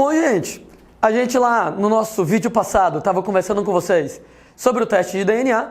bom, gente? A gente lá no nosso vídeo passado estava conversando com vocês sobre o teste de DNA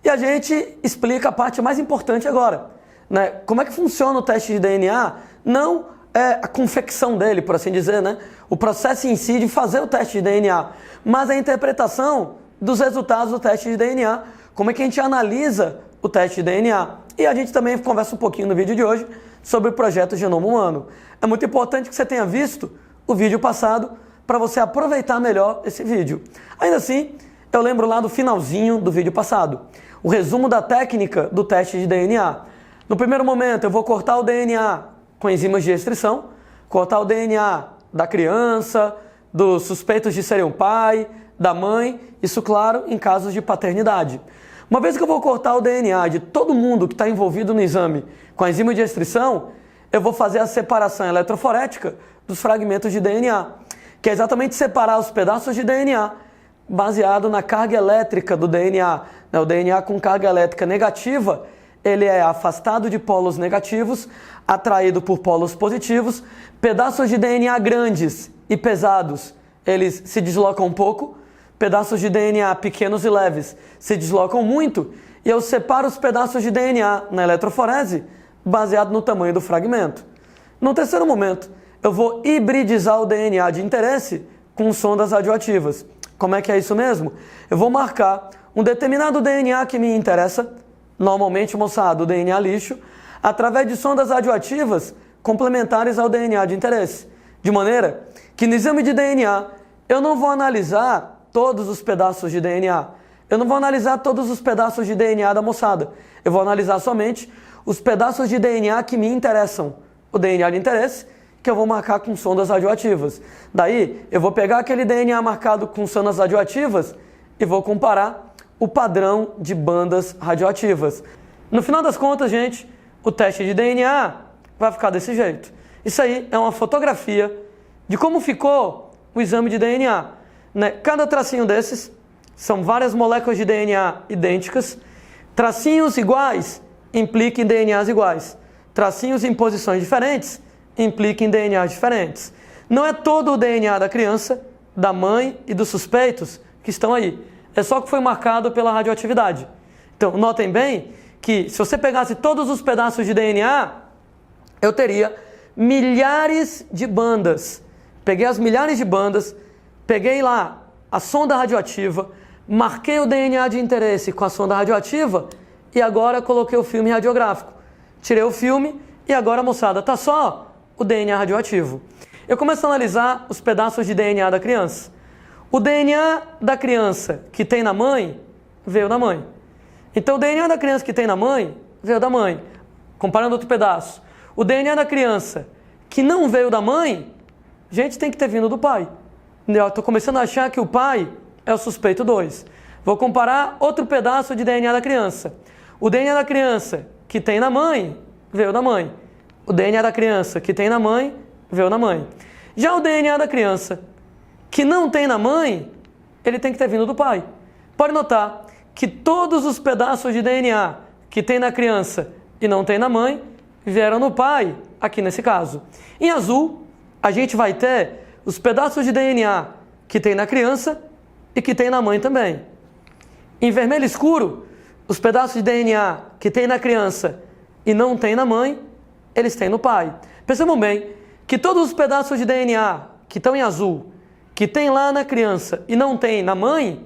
e a gente explica a parte mais importante agora, né? Como é que funciona o teste de DNA? Não a confecção dele, por assim dizer, né? O processo em si de fazer o teste de DNA, mas a interpretação dos resultados do teste de DNA. Como é que a gente analisa o teste de DNA? E a gente também conversa um pouquinho no vídeo de hoje sobre o projeto Genoma Humano. É muito importante que você tenha visto o vídeo passado para você aproveitar melhor esse vídeo. Ainda assim, eu lembro lá do finalzinho do vídeo passado, o resumo da técnica do teste de DNA. No primeiro momento, eu vou cortar o DNA com enzimas de restrição, cortar o DNA da criança, dos suspeitos de serem o pai, da mãe, isso, claro, em casos de paternidade. Uma vez que eu vou cortar o DNA de todo mundo que está envolvido no exame com a enzima de restrição, eu vou fazer a separação eletroforética dos fragmentos de DNA, que é exatamente separar os pedaços de DNA baseado na carga elétrica do DNA. O DNA com carga elétrica negativa, ele é afastado de polos negativos, atraído por polos positivos. Pedaços de DNA grandes e pesados, eles se deslocam um pouco. Pedaços de DNA pequenos e leves se deslocam muito. E eu separo os pedaços de DNA na eletroforese baseado no tamanho do fragmento. No terceiro momento, eu vou hibridizar o DNA de interesse com sondas radioativas. Como é que é isso mesmo? Eu vou marcar um determinado DNA que me interessa, normalmente, moçada, o DNA lixo, através de sondas radioativas complementares ao DNA de interesse. De maneira que no exame de DNA eu não vou analisar todos os pedaços de DNA. Eu não vou analisar todos os pedaços de DNA da moçada. Eu vou analisar somente os pedaços de DNA que me interessam. O DNA de interesse, que eu vou marcar com sondas radioativas. Daí, eu vou pegar aquele DNA marcado com sondas radioativas e vou comparar o padrão de bandas radioativas. No final das contas, gente, o teste de DNA vai ficar desse jeito. Isso aí é uma fotografia de como ficou o exame de DNA. Cada tracinho desses são várias moléculas de DNA idênticas. Tracinhos iguais implicam em DNAs iguais. Tracinhos em posições diferentes implicam em DNAs diferentes. Não é todo o DNA da criança, da mãe e dos suspeitos que estão aí. É só que foi marcado pela radioatividade. Então, notem bem que se você pegasse todos os pedaços de DNA, eu teria milhares de bandas. Peguei as milhares de bandas, peguei lá a sonda radioativa, marquei o DNA de interesse com a sonda radioativa e agora coloquei o filme radiográfico. Tirei o filme e agora, moçada, está só o DNA radioativo. Eu começo a analisar os pedaços de DNA da criança. O DNA da criança que tem na mãe, veio da mãe. Então o DNA da criança que tem na mãe, veio da mãe. Comparando outro pedaço. O DNA da criança que não veio da mãe, gente, tem que ter vindo do pai. Eu estou começando a achar que o pai é o suspeito 2. Vou comparar outro pedaço de DNA da criança. O DNA da criança que tem na mãe, veio da mãe. O DNA da criança que tem na mãe, veio da mãe. Já o DNA da criança que não tem na mãe, ele tem que ter vindo do pai. Pode notar que todos os pedaços de DNA que tem na criança e não tem na mãe, vieram no pai, aqui nesse caso. Em azul, a gente vai ter os pedaços de DNA que tem na criança e que tem na mãe também. Em vermelho escuro, os pedaços de DNA que tem na criança e não tem na mãe, eles têm no pai. Percebam bem que todos os pedaços de DNA que estão em azul, que tem lá na criança e não tem na mãe,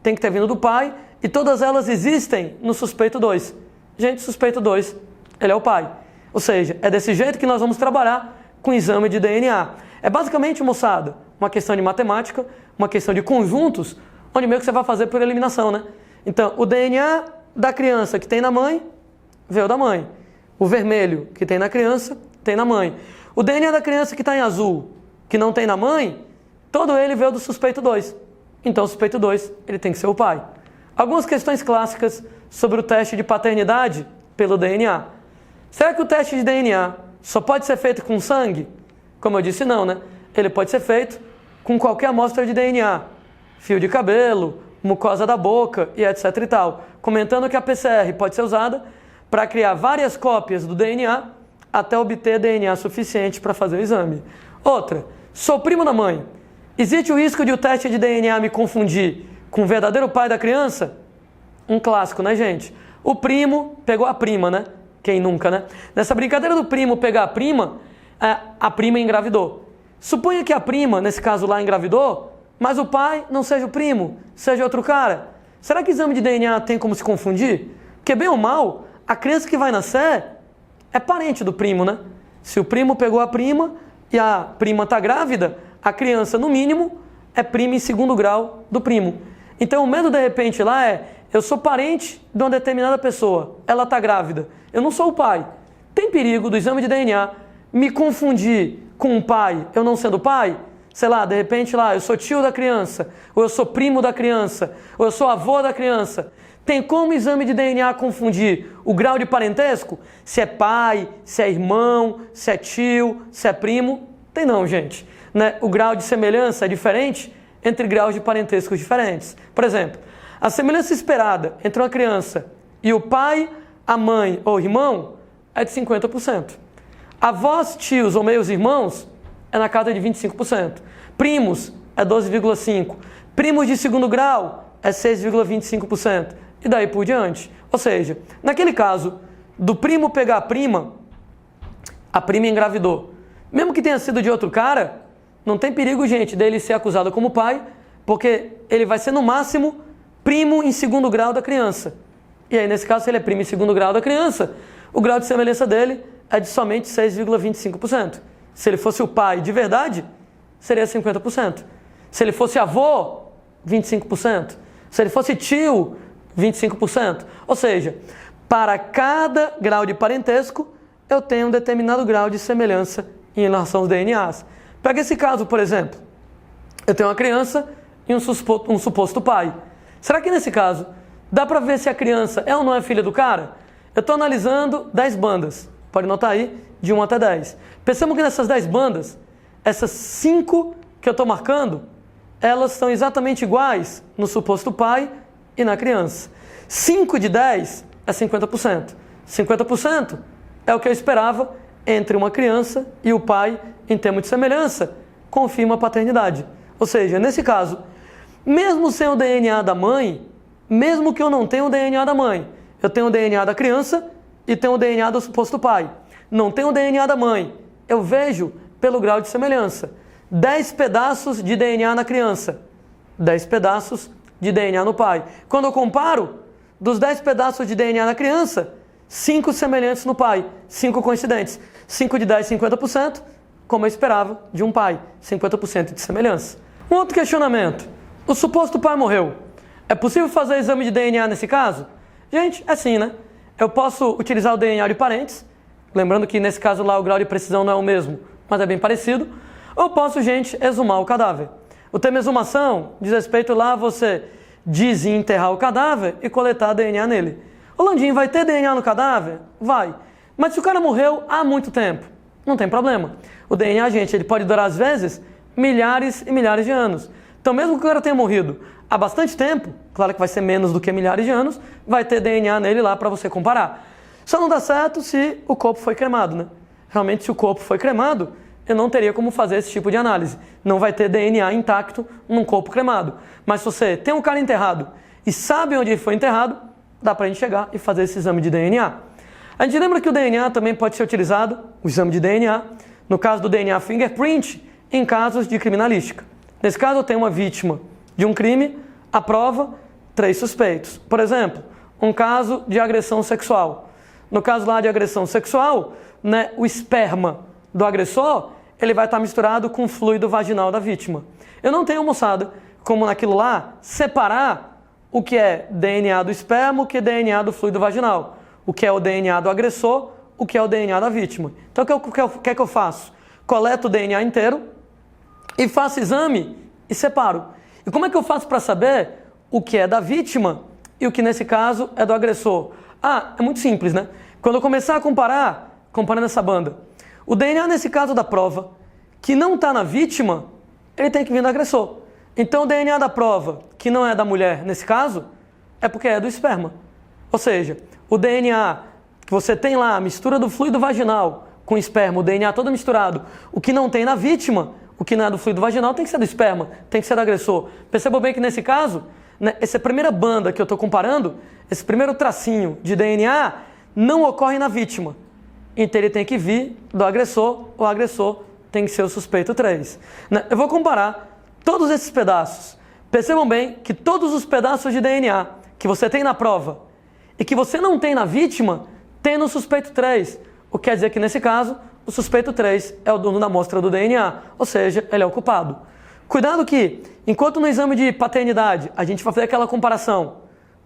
tem que ter vindo do pai, e todas elas existem no suspeito 2. Gente, suspeito 2, ele é o pai. Ou seja, é desse jeito que nós vamos trabalhar com o exame de DNA. É basicamente, moçada, uma questão de matemática, uma questão de conjuntos, onde meio que você vai fazer por eliminação, né? Então, o DNA da criança que tem na mãe, veio da mãe. O vermelho que tem na criança, tem na mãe. O DNA da criança que está em azul, que não tem na mãe, todo ele veio do suspeito 2. Então, o suspeito 2, ele tem que ser o pai. Algumas questões clássicas sobre o teste de paternidade pelo DNA. Será que o teste de DNA só pode ser feito com sangue? Como eu disse, não, né? Ele pode ser feito com qualquer amostra de DNA. Fio de cabelo, mucosa da boca e etc e tal. Comentando que a PCR pode ser usada para criar várias cópias do DNA até obter DNA suficiente para fazer o exame. Outra, sou primo da mãe. Existe o risco de o teste de DNA me confundir com o verdadeiro pai da criança? Um clássico, né, gente? O primo pegou a prima, né? Quem nunca, né? Nessa brincadeira do primo pegar a prima engravidou. Suponha que a prima, nesse caso lá, engravidou, mas o pai não seja o primo, seja outro cara. Será que exame de DNA tem como se confundir? Porque, bem ou mal, a criança que vai nascer é parente do primo, né? Se o primo pegou a prima e a prima está grávida, a criança, no mínimo, é prima em segundo grau do primo. Então, o medo, de repente, lá eu sou parente de uma determinada pessoa, ela está grávida, eu não sou o pai. Tem perigo do exame de DNA me confundir com um pai, eu não sendo pai? Sei lá, de repente lá, eu sou tio da criança, ou eu sou primo da criança, ou eu sou avô da criança. Tem como o exame de DNA confundir o grau de parentesco? Se é pai, se é irmão, se é tio, se é primo? Tem não, gente. Né? O grau de semelhança é diferente entre graus de parentescos diferentes. Por exemplo, a semelhança esperada entre uma criança e o pai, a mãe ou o irmão é de 50%. Avós, tios ou meios irmãos é na casa de 25%. Primos é 12,5%. Primos de segundo grau é 6,25%. E daí por diante. Ou seja, naquele caso do primo pegar a prima engravidou. Mesmo que tenha sido de outro cara, não tem perigo, gente, dele ser acusado como pai, porque ele vai ser no máximo primo em segundo grau da criança. E aí, nesse caso, se ele é primo em segundo grau da criança, o grau de semelhança dele é de somente 6,25%. Se ele fosse o pai de verdade, seria 50%. Se ele fosse avô, 25%. Se ele fosse tio, 25%. Ou seja, para cada grau de parentesco, eu tenho um determinado grau de semelhança em relação aos DNAs. Pega esse caso, por exemplo. Eu tenho uma criança e um suposto pai. Será que nesse caso, dá para ver se a criança é ou não é filha do cara? Eu estou analisando 10 bandas. Pode notar aí, de 1 até 10. Percebam que nessas 10 bandas, essas 5 que eu estou marcando, elas são exatamente iguais no suposto pai e na criança. 5 de 10 é 50%. 50% é o que eu esperava entre uma criança e o pai em termos de semelhança, confirma a paternidade. Ou seja, nesse caso, mesmo sem o DNA da mãe, mesmo que eu não tenha o DNA da mãe, eu tenho o DNA da criança e tenho o DNA do suposto pai. Não tenho o DNA da mãe, eu vejo pelo grau de semelhança. 10 pedaços de DNA na criança, 10 pedaços de DNA no pai. Quando eu comparo, dos 10 pedaços de DNA na criança, 5 semelhantes no pai, 5 coincidentes. 5 de 10, 50%, como eu esperava de um pai, 50% de semelhança. Um outro questionamento. O suposto pai morreu. É possível fazer exame de DNA nesse caso? Gente, é sim, né? Eu posso utilizar o DNA de parentes, lembrando que nesse caso lá o grau de precisão não é o mesmo, mas é bem parecido. Ou posso, gente, exumar o cadáver. O termo exumação diz respeito lá a você desenterrar o cadáver e coletar DNA nele. O Landim, vai ter DNA no cadáver? Vai. Mas se o cara morreu há muito tempo, não tem problema. O DNA, gente, ele pode durar às vezes milhares e milhares de anos. Então mesmo que o cara tenha morrido há bastante tempo, claro que vai ser menos do que milhares de anos, vai ter DNA nele lá para você comparar. Só não dá certo se o corpo foi cremado, né? Realmente, se o corpo foi cremado, eu não teria como fazer esse tipo de análise. Não vai ter DNA intacto num corpo cremado. Mas se você tem um cara enterrado e sabe onde ele foi enterrado, dá pra gente chegar e fazer esse exame de DNA. A gente lembra que o DNA também pode ser utilizado, o exame de DNA, no caso do DNA fingerprint, em casos de criminalística. Nesse caso, eu tenho uma vítima de um crime, a prova, 3 suspeitos. Por exemplo, um caso de agressão sexual. No caso lá de agressão sexual, né, o esperma do agressor, ele vai estar misturado com o fluido vaginal da vítima. Eu não tenho, moçada, como naquilo lá, separar o que é DNA do esperma, o que é DNA do fluido vaginal, o que é o DNA do agressor, o que é o DNA da vítima. Então, o que é que eu faço? Coleto o DNA inteiro e faço exame e separo. E como é que eu faço para saber o que é da vítima e o que, nesse caso, é do agressor? Ah, é muito simples, né? Quando eu começar a comparando essa banda, o DNA, nesse caso da prova, que não está na vítima, ele tem que vir do agressor. Então, o DNA da prova, que não é da mulher, nesse caso, é porque é do esperma. Ou seja, o DNA que você tem lá, a mistura do fluido vaginal com esperma, o DNA todo misturado, o que não tem na vítima, O que não é do fluido vaginal tem que ser do esperma, tem que ser do agressor. Percebam bem que nesse caso, né, essa primeira banda que eu estou comparando, esse primeiro tracinho de DNA não ocorre na vítima. Então ele tem que vir do agressor, o agressor tem que ser o suspeito 3. Né? Eu vou comparar todos esses pedaços. Percebam bem que todos os pedaços de DNA que você tem na prova e que você não tem na vítima, tem no suspeito 3. O que quer dizer que nesse caso, o suspeito 3 é o dono da amostra do DNA, ou seja, ele é o culpado. Cuidado que, enquanto no exame de paternidade a gente vai fazer aquela comparação,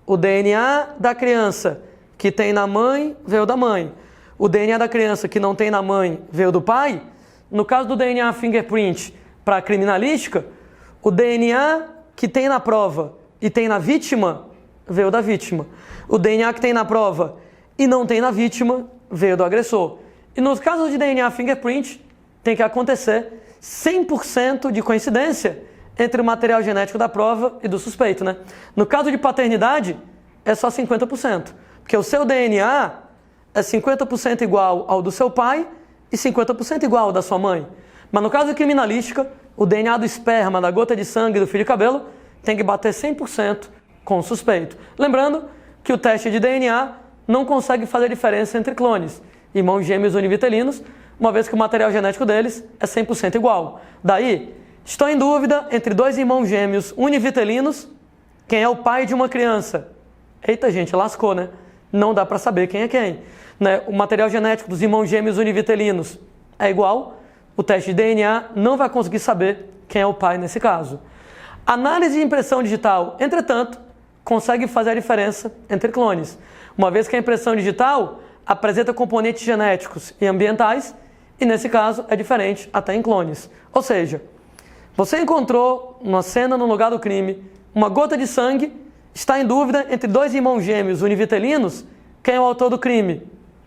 o DNA da criança que tem na mãe veio da mãe, o DNA da criança que não tem na mãe veio do pai, no caso do DNA fingerprint para criminalística, o DNA que tem na prova e tem na vítima veio da vítima. O DNA que tem na prova e não tem na vítima veio do agressor. E nos casos de DNA fingerprint, tem que acontecer 100% de coincidência entre o material genético da prova e do suspeito, né? No caso de paternidade, é só 50%. Porque o seu DNA é 50% igual ao do seu pai e 50% igual ao da sua mãe. Mas no caso de criminalística, o DNA do esperma, da gota de sangue do fio de cabelo, tem que bater 100% com o suspeito. Lembrando que o teste de DNA não consegue fazer diferença entre clones, irmãos gêmeos univitelinos, uma vez que o material genético deles é 100% igual. Daí, estou em dúvida entre dois irmãos gêmeos univitelinos, quem é o pai de uma criança? Eita, gente, lascou, né? Não dá para saber quem é quem. Né? O material genético dos irmãos gêmeos univitelinos é igual, o teste de DNA não vai conseguir saber quem é o pai nesse caso. Análise de impressão digital, entretanto, consegue fazer a diferença entre clones, uma vez que a impressão digital apresenta componentes genéticos e ambientais, e nesse caso é diferente até em clones. Ou seja, você encontrou uma cena no lugar do crime, uma gota de sangue, está em dúvida entre dois irmãos gêmeos univitelinos, quem é o autor do crime?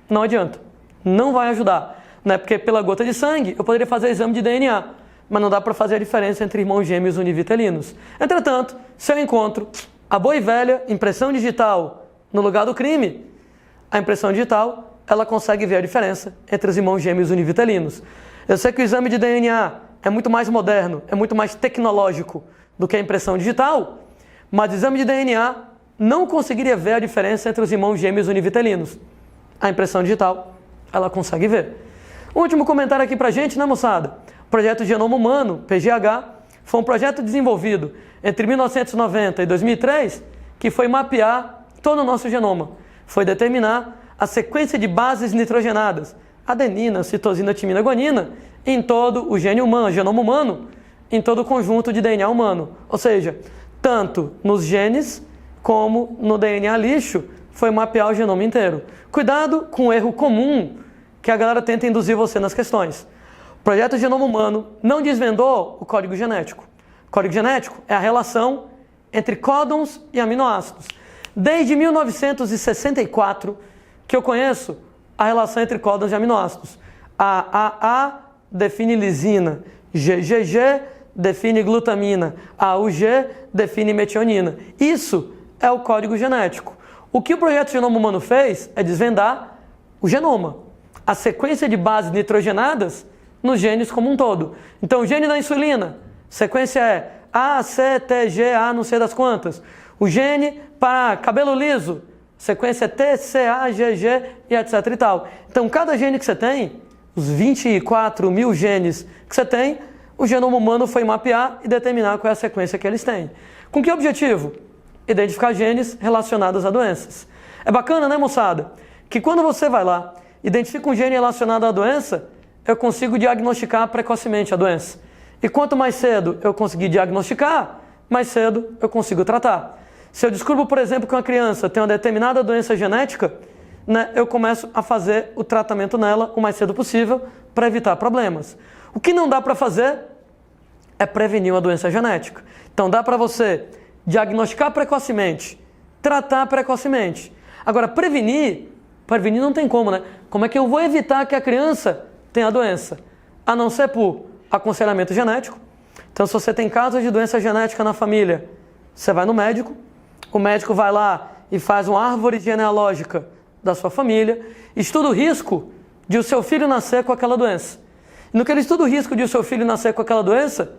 Não adianta, não vai ajudar, né? Porque pela gota de sangue eu poderia fazer exame de DNA, mas não dá para fazer a diferença entre irmãos gêmeos univitelinos. Entretanto, se eu encontro a boa e velha impressão digital no lugar do crime, a impressão digital, ela consegue ver a diferença entre os irmãos gêmeos univitelinos. Eu sei que o exame de DNA é muito mais moderno, é muito mais tecnológico do que a impressão digital, mas o exame de DNA não conseguiria ver a diferença entre os irmãos gêmeos univitelinos. A impressão digital, ela consegue ver. Um último comentário aqui pra gente, né, moçada? O projeto Genoma Humano, PGH, foi um projeto desenvolvido entre 1990 e 2003 que foi mapear todo o nosso genoma. Foi determinar a sequência de bases nitrogenadas, adenina, citosina, timina, guanina, em todo o gene humano, genoma humano, em todo o conjunto de DNA humano. Ou seja, tanto nos genes como no DNA lixo, foi mapear o genoma inteiro. Cuidado com o erro comum que a galera tenta induzir você nas questões. O projeto Genoma Humano não desvendou o código genético. O código genético é a relação entre códons e aminoácidos. Desde 1964 que eu conheço a relação entre códons e aminoácidos. AAA define lisina, GGG define glutamina, AUG define metionina. Isso é o código genético. O que o projeto Genoma Humano fez é desvendar o genoma, a sequência de bases nitrogenadas nos genes como um todo. Então, o gene da insulina, sequência é A, C, T, G, A, não sei das quantas. O gene para cabelo liso, sequência é T, C, A, G, G e etc e tal. Então, cada gene que você tem, os 24 mil genes que você tem, o genoma humano foi mapear e determinar qual é a sequência que eles têm. Com que objetivo? Identificar genes relacionados a doenças. É bacana, né, moçada? Que quando você vai lá, identifica um gene relacionado à doença, eu consigo diagnosticar precocemente a doença. E quanto mais cedo eu conseguir diagnosticar, mais cedo eu consigo tratar. Se eu descubro, por exemplo, que uma criança tem uma determinada doença genética, né, eu começo a fazer o tratamento nela o mais cedo possível para evitar problemas. O que não dá para fazer é prevenir uma doença genética. Então dá para você diagnosticar precocemente, tratar precocemente. Agora, prevenir não tem como, né? Como é que eu vou evitar que a criança tenha a doença? A não ser por aconselhamento genético. Então, se você tem casos de doença genética na família, você vai no médico, o médico vai lá e faz uma árvore genealógica da sua família, estuda o risco de o seu filho nascer com aquela doença. No que ele estuda o risco de o seu filho nascer com aquela doença,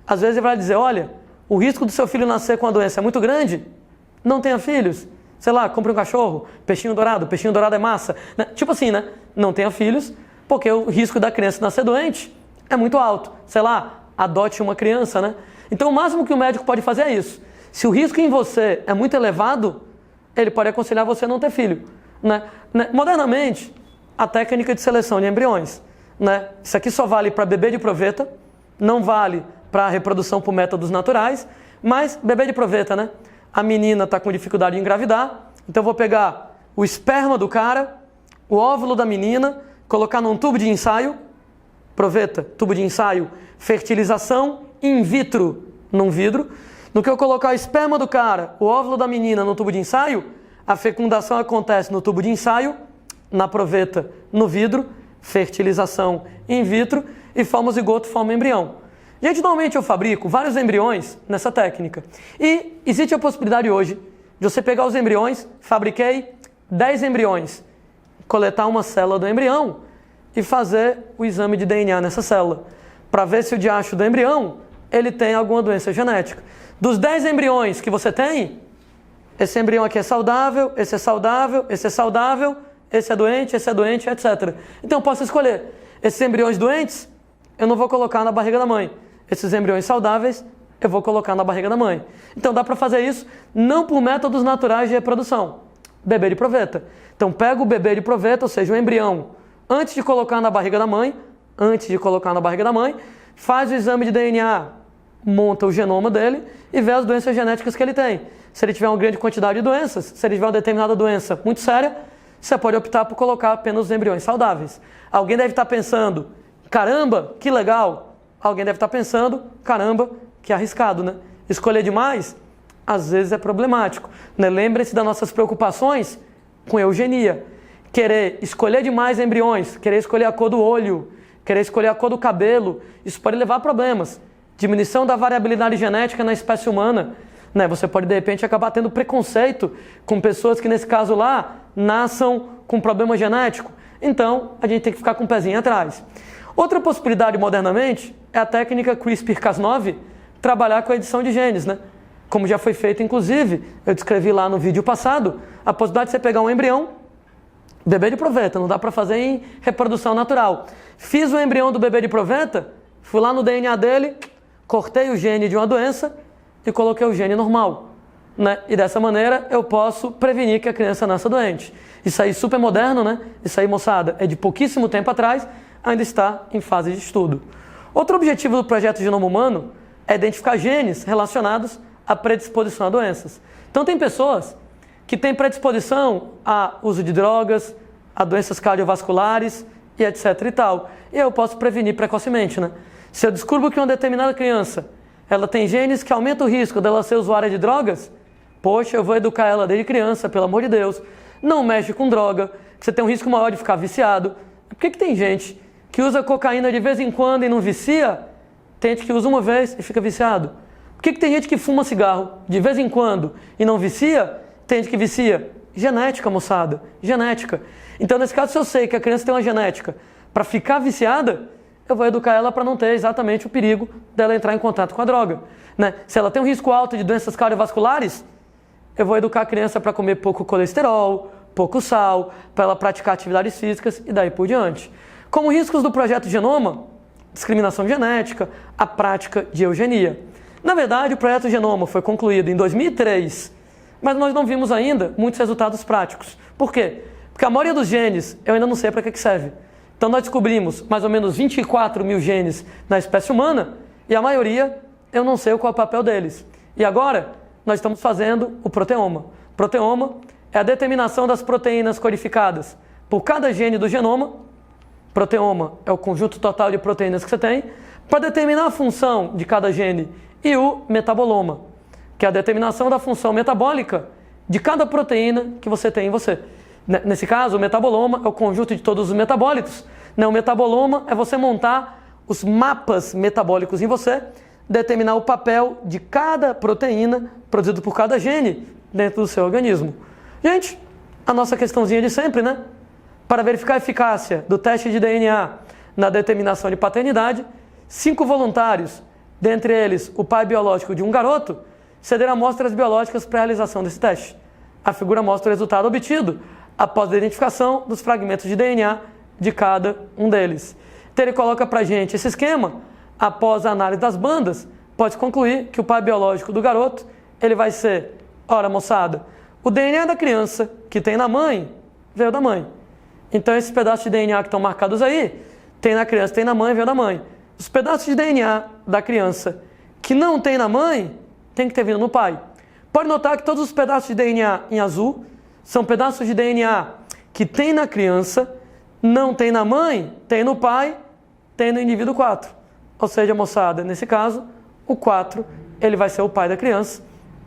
às vezes ele vai dizer, olha, o risco do seu filho nascer com a doença é muito grande, não tenha filhos. Sei lá, compre um cachorro, peixinho dourado é massa. Tipo assim, né? Não tenha filhos, porque o risco da criança nascer doente é muito alto. Sei lá, adote uma criança, né? Então o máximo que o médico pode fazer é isso. Se o risco em você é muito elevado, ele pode aconselhar você a não ter filho. Né? Modernamente, a técnica de seleção de embriões, né? Isso aqui só vale para bebê de proveta, não vale para reprodução por métodos naturais, mas bebê de proveta, né? A menina está com dificuldade em engravidar, então eu vou pegar o esperma do cara, o óvulo da menina, colocar num tubo de ensaio, proveta, tubo de ensaio, fertilização in vitro num vidro. No que eu colocar o esperma do cara, o óvulo da menina no tubo de ensaio, a fecundação acontece no tubo de ensaio, na proveta, no vidro, fertilização in vitro e forma o zigoto, forma o embrião. Gente, normalmente eu fabrico vários embriões nessa técnica. E existe a possibilidade hoje de você pegar os embriões, fabriquei 10 embriões, coletar uma célula do embrião e fazer o exame de DNA nessa célula, para ver se o diacho do embrião ele tem alguma doença genética. Dos 10 embriões que você tem, esse embrião aqui é saudável, esse é saudável, esse é saudável, esse é doente, etc. Então eu posso escolher. Esses embriões doentes, eu não vou colocar na barriga da mãe. Esses embriões saudáveis, eu vou colocar na barriga da mãe. Então dá para fazer isso não por métodos naturais de reprodução. Bebê de proveta. Então pega o bebê de proveta, ou seja, o embrião, antes de colocar na barriga da mãe, faz o exame de DNA, monta o genoma dele e vê as doenças genéticas que ele tem. Se ele tiver uma grande quantidade de doenças, se ele tiver uma determinada doença muito séria, você pode optar por colocar apenas os embriões saudáveis. Alguém deve estar pensando, caramba, que legal. Alguém deve estar pensando, caramba, que arriscado, né? Escolher demais, às vezes é problemático. Né? Lembre-se das nossas preocupações com eugenia. Querer escolher demais embriões, querer escolher a cor do olho, querer escolher a cor do cabelo, isso pode levar a problemas. Diminuição da variabilidade genética na espécie humana. Né? Você pode, de repente, acabar tendo preconceito com pessoas que, nesse caso lá, nasçam com problema genético. Então, a gente tem que ficar com o pezinho atrás. Outra possibilidade, modernamente, é a técnica CRISPR-Cas9, trabalhar com a edição de genes, né? Como já foi feito, inclusive, eu descrevi lá no vídeo passado, a possibilidade de você pegar um embrião, bebê de proveta, não dá para fazer em reprodução natural. Fiz o embrião do bebê de proveta, fui lá no DNA dele, cortei o gene de uma doença e coloquei o gene normal. Né? E dessa maneira eu posso prevenir que a criança nasça doente. Isso aí super moderno, né? Isso aí, moçada, é de pouquíssimo tempo atrás, ainda está em fase de estudo. Outro objetivo do projeto Genoma Humano é identificar genes relacionados à predisposição a doenças. Então tem pessoas que têm predisposição a uso de drogas, a doenças cardiovasculares e etc e tal. E eu posso prevenir precocemente, né? Se eu descubro que uma determinada criança ela tem genes que aumentam o risco dela ser usuária de drogas, poxa, eu vou educar ela desde criança, pelo amor de Deus. Não mexe com droga, você tem um risco maior de ficar viciado. Por que tem gente que usa cocaína de vez em quando e não vicia? Tem gente que usa uma vez e fica viciado. Por que tem gente que fuma cigarro de vez em quando e não vicia? Tem gente que vicia. Genética, moçada. Genética. Então, nesse caso, se eu sei que a criança tem uma genética para ficar viciada, eu vou educar ela para não ter exatamente o perigo dela entrar em contato com a droga. Né? Se ela tem um risco alto de doenças cardiovasculares, eu vou educar a criança para comer pouco colesterol, pouco sal, para ela praticar atividades físicas e daí por diante. Como riscos do projeto Genoma, discriminação genética, a prática de eugenia. Na verdade, o projeto Genoma foi concluído em 2003, mas nós não vimos ainda muitos resultados práticos. Por quê? Porque a maioria dos genes eu ainda não sei para que serve. Então nós descobrimos mais ou menos 24 mil genes na espécie humana e a maioria eu não sei qual é o papel deles. E agora nós estamos fazendo o proteoma. Proteoma é a determinação das proteínas codificadas por cada gene do genoma. Proteoma é o conjunto total de proteínas que você tem para determinar a função de cada gene. E o metaboloma, que é a determinação da função metabólica de cada proteína que você tem em você. Nesse caso, o metaboloma é o conjunto de todos os metabólitos. O metaboloma é você montar os mapas metabólicos em você, determinar o papel de cada proteína produzido por cada gene dentro do seu organismo. Gente, a nossa questãozinha de sempre, né? Para verificar a eficácia do teste de DNA na determinação de paternidade, 5 voluntários, dentre eles o pai biológico de um garoto, cederam amostras biológicas para a realização desse teste. A figura mostra o resultado obtido após a identificação dos fragmentos de DNA de cada um deles. Então ele coloca para a gente esse esquema. Após a análise das bandas, pode concluir que o pai biológico do garoto ele vai ser, ora moçada, o DNA da criança que tem na mãe veio da mãe. Então esses pedaços de DNA que estão marcados aí, tem na criança, tem na mãe, veio da mãe. Os pedaços de DNA da criança que não tem na mãe, tem que ter vindo no pai. Pode notar que todos os pedaços de DNA em azul são pedaços de DNA que tem na criança, não tem na mãe, tem no pai, tem no indivíduo 4. Ou seja, moçada, nesse caso, o 4 ele vai ser o pai da criança,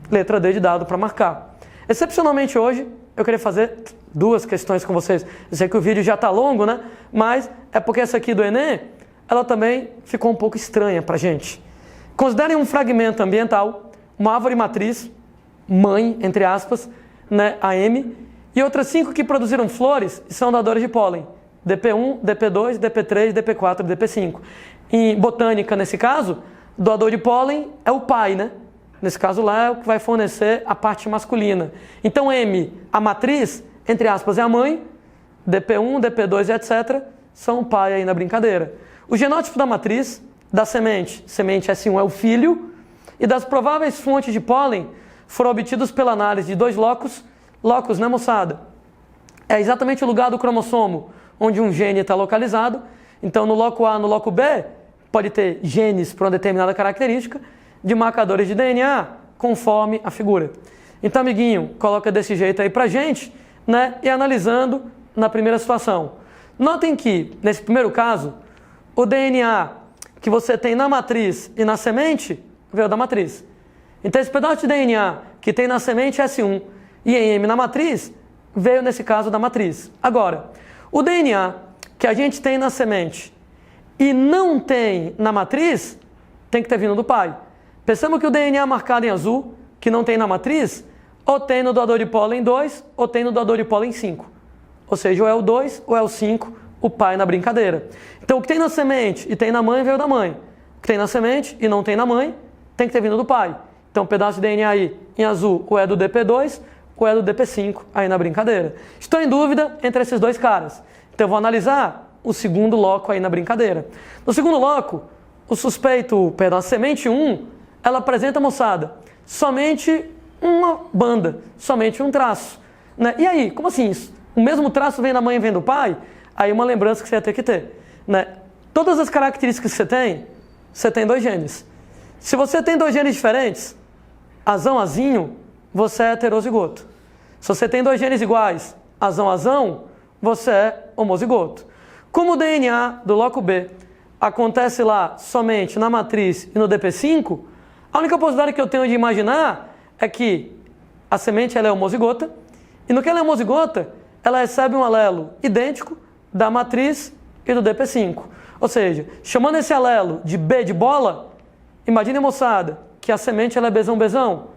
letra D de dado para marcar. Excepcionalmente hoje, eu queria fazer 2 questões com vocês. Eu sei que o vídeo já está longo, né? Mas é porque essa aqui do Enem, ela também ficou um pouco estranha para a gente. Considerem um fragmento ambiental, uma árvore matriz, mãe, entre aspas, né, a M, e outras 5 que produziram flores e são dadores de pólen, DP1, DP2, DP3, DP4 e DP5. Em botânica, nesse caso, doador de pólen é o pai, né? Nesse caso lá é o que vai fornecer a parte masculina. Então M, a matriz, entre aspas, é a mãe, DP1, DP2 e etc. são o pai aí na brincadeira. O genótipo da matriz, da semente, semente S1 é o filho, e das prováveis fontes de pólen foram obtidos pela análise de 2 locos, né moçada? É exatamente o lugar do cromossomo onde um gene está localizado. Então no loco A, no loco B, pode ter genes para uma determinada característica de marcadores de DNA conforme a figura. Então, amiguinho, coloca desse jeito aí pra gente, né? E analisando na primeira situação. Notem que, nesse primeiro caso, o DNA que você tem na matriz e na semente veio da matriz. Então, esse pedaço de DNA que tem na semente S1 e em M na matriz veio, nesse caso, da matriz. Agora, o DNA que a gente tem na semente e não tem na matriz, tem que ter vindo do pai. Pensamos que o DNA marcado em azul, que não tem na matriz, ou tem no doador de pólen 2, ou tem no doador de pólen 5. Ou seja, ou é o 2 ou é o 5, o pai na brincadeira. Então, o que tem na semente e tem na mãe veio da mãe. O que tem na semente e não tem na mãe, tem que ter vindo do pai. Então, um pedaço de DNA aí em azul, ou é do DP2, ou é do DP5, aí na brincadeira. Estou em dúvida entre esses 2 caras. Então, eu vou analisar o segundo loco aí na brincadeira. No segundo loco, o suspeito, perdão, a semente 1, ela apresenta, moçada, somente uma banda, somente um traço. Né? E aí, como assim isso? O mesmo traço vem da mãe e vem do pai? Aí uma lembrança que você ia ter que ter. Né? Todas as características que você tem 2 genes. Se você tem 2 genes diferentes, azão, azinho, você é heterozigoto. Se você tem 2 genes iguais, azão, azão, você é homozigoto. Como o DNA do loco B acontece lá somente na matriz e no DP5, a única possibilidade que eu tenho de imaginar é que a semente ela é homozigota, e no que ela é homozigota, ela recebe um alelo idêntico da matriz e do DP5. Ou seja, chamando esse alelo de B de bola, imagine, moçada, que a semente ela é Bzão-Bzão.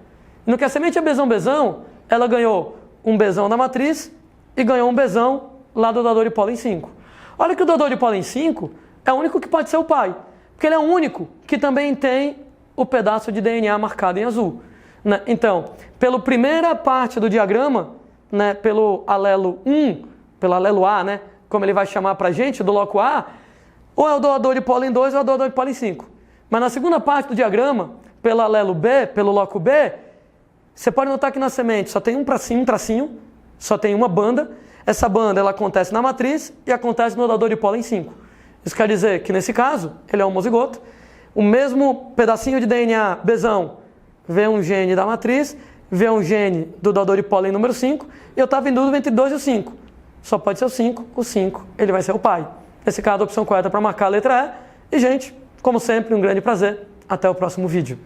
E no que a semente é Bzão-Bzão, ela ganhou um Bzão da matriz e ganhou um Bzão lá do doador de pólen 5. Olha que o doador de pólen 5 é o único que pode ser o pai, porque ele é o único que também tem o pedaço de DNA marcado em azul. Né? Então, pela primeira parte do diagrama, né, pelo alelo 1, pelo alelo A, né, como ele vai chamar para a gente, do loco A, ou é o doador de pólen 2 ou é o doador de pólen 5. Mas na segunda parte do diagrama, pelo alelo B, pelo loco B, você pode notar que na semente só tem um tracinho, só tem uma banda. Essa banda ela acontece na matriz e acontece no doador de pólen 5. Isso quer dizer que, nesse caso, ele é homozigoto. O mesmo pedacinho de DNA Bzão vê um gene da matriz, vê um gene do doador de pólen número 5, e eu estava em dúvida entre 2 e o 5. Só pode ser o 5 ele vai ser o pai. Nesse caso, a opção correta para marcar a letra E. E, gente, como sempre, um grande prazer. Até o próximo vídeo.